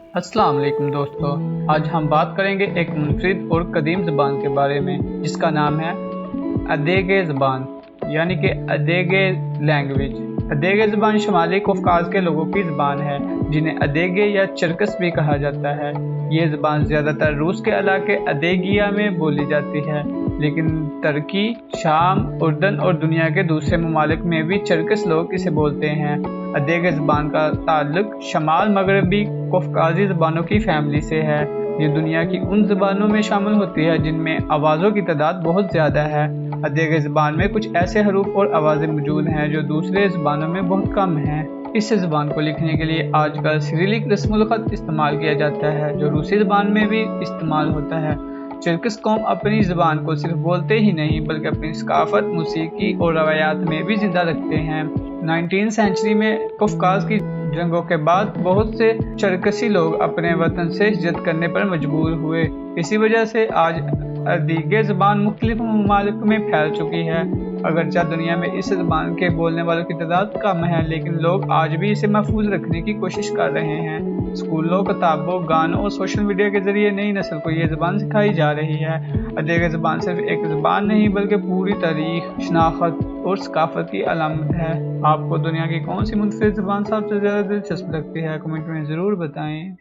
अस्सलाम वालेकुम दोस्तों। आज हम बात करेंगे एक मुनफरिद और कदीम ज़बान के बारे में जिसका नाम है अदेगे ज़बान यानी कि अदेगे लैंग्वेज। अदेगे ज़बान शुमाली कौकाज़ के लोगों की ज़बान है जिन्हें अदेगे या चरकस भी कहा जाता है। ये ज़बान ज़्यादातर रूस के इलाके अदेगिया में बोली जाती है, लेकिन तुर्की, शाम, उर्दन और दुनिया के दूसरे ममालिक में भी चरकस लोग इसे बोलते हैं। अदेगे ज़बान का ताल्लुक शमाल मगरबी कौकाज़ी ज़बानों की फैमिली से है। ये दुनिया की उन ज़बानों में शामिल होती है जिनमें आवाज़ों की तादाद बहुत ज़्यादा है। अदेगे ज़बान में कुछ ऐसे हरूफ और आवाज़ें मौजूद हैं जो दूसरे ज़बानों में बहुत कम हैं। इस ज़बान को लिखने के लिए आजकल सिरिलिक रस्मुल ख़त इस्तेमाल किया जाता है जो रूसी ज़बान में भी इस्तेमाल होता है। चरकस कौम अपनी ज़बान को सिर्फ बोलते ही नहीं बल्कि अपनी सकाफत, मौसीकी और रवायात में भी ज़िंदा रखते हैं। 19वीं सेंचुरी में कौकाज़ की जंगों के बाद बहुत से चरकसी लोग अपने वतन से हिजरत करने पर मजबूर हुए। इसी वजह से आज अदीगे ज़बान मुख्तलिफ ममालिक में फैल चुकी है। अगरचे दुनिया में इस ज़बान के बोलने वालों की तादाद कम है, लेकिन लोग आज भी इसे महफूज रखने की कोशिश कर रहे हैं। स्कूलों, किताबों, गानों और सोशल मीडिया के जरिए नई नस्ल को ये ज़बान सिखाई जा रही है। अदेगे ज़बान सिर्फ एक ज़बान नहीं बल्कि पूरी तारीख, शनाख्त और सकाफत की अलामत है। आपको दुनिया की कौन सी मुनफरिद ज़बान सबसे ज़्यादा दिलचस्प लगती है? कमेंट में ज़रूर बताएं।